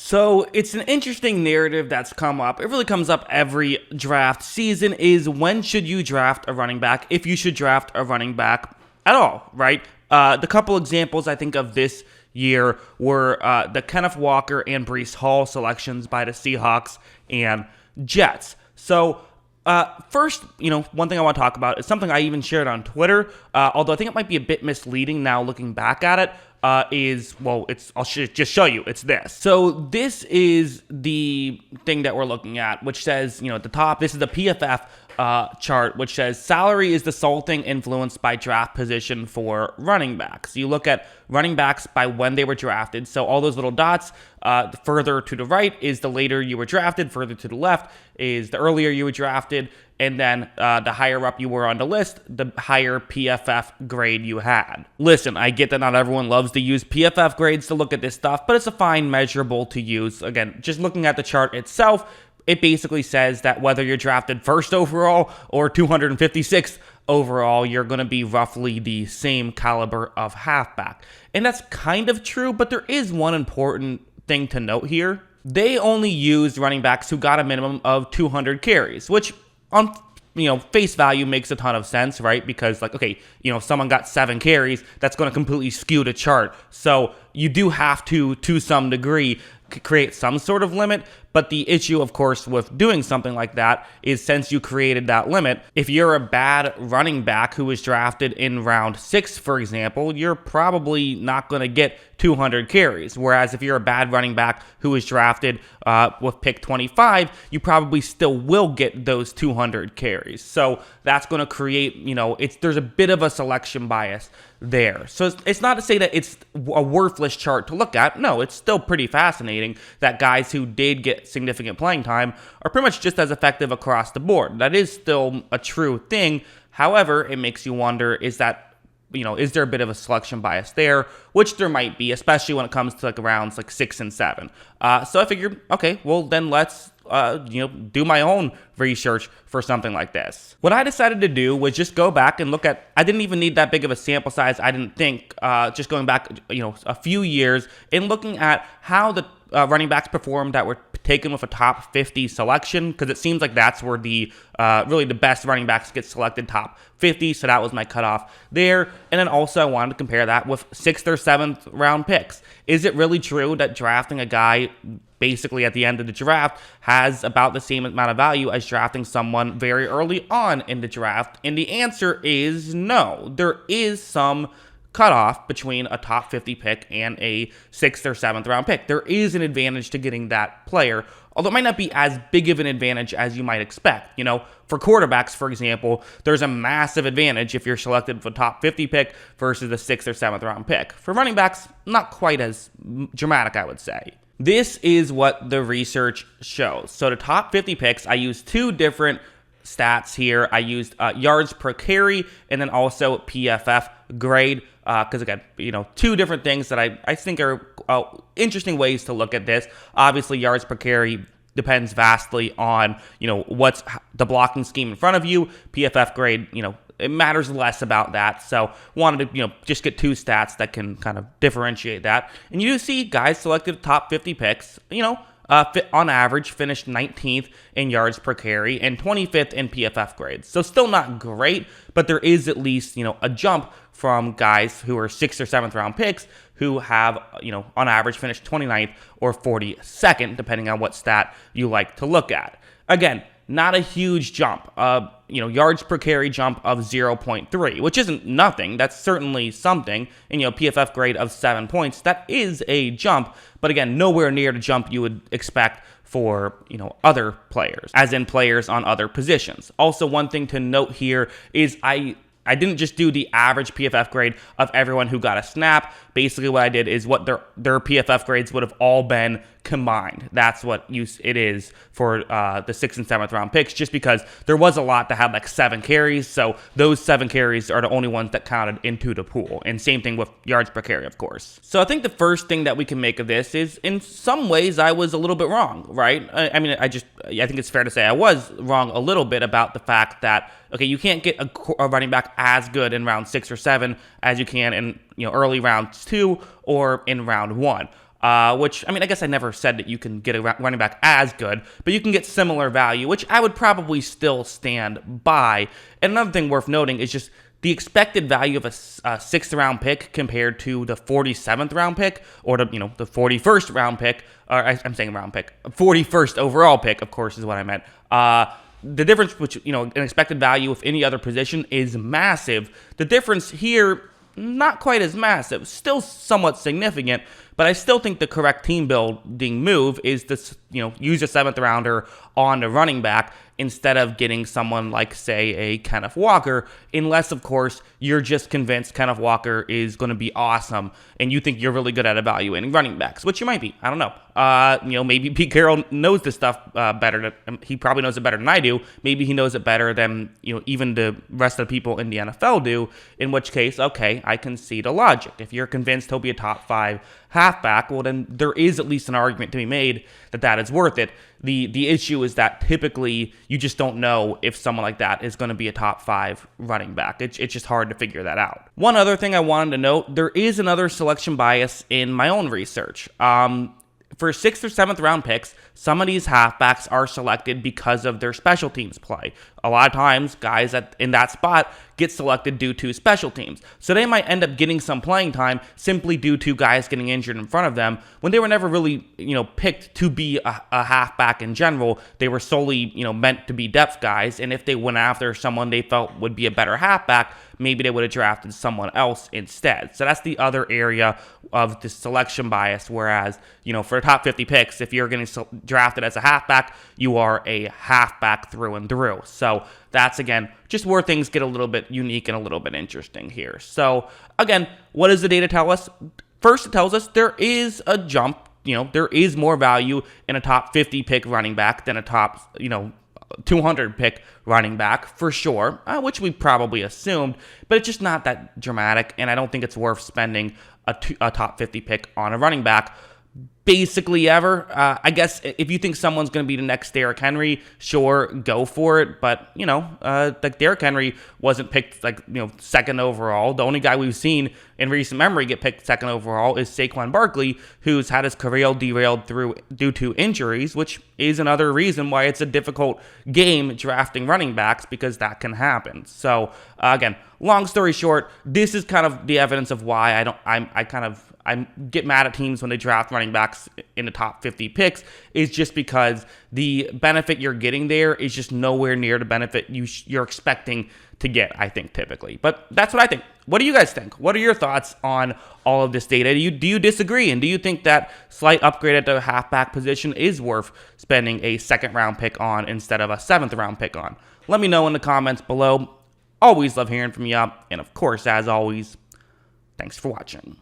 So it's an interesting narrative that's come up. It really comes up every draft season is when should you draft a running back, if you should draft a running back at all, right? The couple examples I think of this year were the Kenneth Walker and Breece Hall selections by the Seahawks and Jets. So first, one thing I want to talk about is something I even shared on Twitter, although I think it might be a bit misleading now looking back at it. I'll just show you. It's this. So this is the thing that we're looking at, which says, at the top, this is the PFF chart, which says salary is the sole thing influenced by draft position for running backs. You look at running backs by when they were drafted. So all those little dots, further to the right is the later you were drafted, further to the left is the earlier you were drafted, and then the higher up you were on the list, the higher PFF grade you had. Listen, I get that not everyone loves to use PFF grades to look at this stuff, but it's a fine measurable to use. Again, just looking at the chart itself, it basically says that whether you're drafted first overall or 256th overall, you're going to be roughly the same caliber of halfback. And that's kind of true, but there is one important thing to note here. They only used running backs who got a minimum of 200 carries, which on face value makes a ton of sense, right? Because if someone got 7 carries, that's going to completely skew the chart. So you do have to some degree, create some sort of limit. But the issue, of course, with doing something like that is since you created that limit, if you're a bad running back who was drafted in round 6, for example, you're probably not going to get 200 carries. Whereas if you're a bad running back who was drafted with pick 25, you probably still will get those 200 carries. So that's going to create, there's a bit of a selection bias there. So it's not to say that it's a worthless chart to look at. No, it's still pretty fascinating that guys who did get significant playing time are pretty much just as effective across the board. That is still a true thing. However, it makes you wonder, is there a bit of a selection bias there? Which there might be, especially when it comes to rounds 6 and 7. So I figured, okay, well then let's do my own research for something like this. What I decided to do was just go back and look at, I didn't even need that big of a sample size, I didn't think, just going back, a few years and looking at how the running backs performed that were taken with a top 50 selection, because it seems like that's where the really the best running backs get selected, top 50, so that was my cutoff there. And then also I wanted to compare that with 6th or 7th round picks. Is it really true that drafting a guy basically at the end of the draft has about the same amount of value as drafting someone very early on in the draft? And the answer is no. There is some cutoff between a top 50 pick and a 6th or 7th round pick. There is an advantage to getting that player, although it might not be as big of an advantage as you might expect. For quarterbacks, for example, there's a massive advantage if you're selected for a top 50 pick versus a 6th or 7th round pick. For running backs, not quite as dramatic, I would say. This is what the research shows. So the top 50 picks, I used 2 different stats here. I used yards per carry and then also PFF grade. Because again, 2 different things that I think are interesting ways to look at this. Obviously, yards per carry depends vastly on, what's the blocking scheme in front of you. PFF grade, it matters less about that. So wanted to, just get 2 stats that can kind of differentiate that. And you do see guys selected top 50 picks, on average finished 19th in yards per carry and 25th in PFF grades. So still not great, but there is at least, a jump from guys who are 6th or 7th round picks who have, on average finished 29th or 42nd, depending on what stat you like to look at. Again, not a huge jump. Yards per carry jump of 0.3, which isn't nothing. That's certainly something. And, PFF grade of 7 points, that is a jump. But again, nowhere near the jump you would expect for, other players, as in players on other positions. Also, one thing to note here is I didn't just do the average PFF grade of everyone who got a snap. Basically, what I did is what their PFF grades would have all been combined. That's what it is for the 6th and 7th round picks, just because there was a lot that had 7 carries. So those 7 carries are the only ones that counted into the pool. And same thing with yards per carry, of course. So I think the first thing that we can make of this is, in some ways, I was a little bit wrong, right? I think it's fair to say I was wrong a little bit about the fact that, okay, you can't get a running back as good in round 6 or 7 as you can in early rounds 2 or in round 1. which, I mean, I guess I never said that you can get a running back as good, but you can get similar value, which I would probably still stand by. And another thing worth noting is just the expected value of a 6th-round pick compared to the 47th round pick, or the 41st round pick, or I'm saying round pick, 41st overall pick, of course, is what I meant. The difference, which, an expected value of any other position is massive. The difference here, not quite as massive, still somewhat significant, but I still think the correct team building move is to, use a 7th rounder on the running back instead of getting someone like, say, a Kenneth Walker, unless, of course, you're just convinced Kenneth Walker is going to be awesome and you think you're really good at evaluating running backs, which you might be. I don't know. Maybe Pete Carroll knows this stuff better. He probably knows it better than I do. Maybe he knows it better than, even the rest of the people in the NFL do, in which case, okay, I can see the logic. If you're convinced he'll be a top 5 halfback, well, then there is at least an argument to be made that is worth it. The issue is that typically you just don't know if someone like that is going to be a top 5 running back. It's just hard to figure that out. One other thing I wanted to note, there is another selection bias in my own research. For 6th or 7th round picks, some of these halfbacks are selected because of their special teams play. A lot of times, guys in that spot get selected due to special teams. So they might end up getting some playing time simply due to guys getting injured in front of them when they were never really, picked to be a halfback in general. They were solely, meant to be depth guys. And if they went after someone they felt would be a better halfback, maybe they would have drafted someone else instead. So that's the other area of the selection bias. Whereas, for the top 50 picks, if you're getting drafted as a halfback, you are a halfback through and through. So that's, again, just where things get a little bit unique and a little bit interesting here. So, again, what does the data tell us? First, it tells us there is a jump. There is more value in a top 50 pick running back than a top, 200 pick running back for sure, which we probably assumed, but it's just not that dramatic, and I don't think it's worth spending a top 50 pick on a running back basically ever. I guess if you think someone's going to be the next Derrick Henry, sure, go for it. But, like Derrick Henry wasn't picked 2nd overall. The only guy we've seen in recent memory get picked 2nd overall is Saquon Barkley, who's had his career derailed due to injuries, which is another reason why it's a difficult game drafting running backs, because that can happen. So, again, long story short, this is kind of the evidence of why I get mad at teams when they draft running backs in the top 50 picks, is just because the benefit you're getting there is just nowhere near the benefit you're expecting to get, I think, typically. But that's what I think. What do you guys think? What are your thoughts on all of this data? Do you disagree? And do you think that slight upgrade at the halfback position is worth spending a 2nd round pick on instead of a 7th round pick on? Let me know in the comments below. Always love hearing from you. And of course, as always, thanks for watching.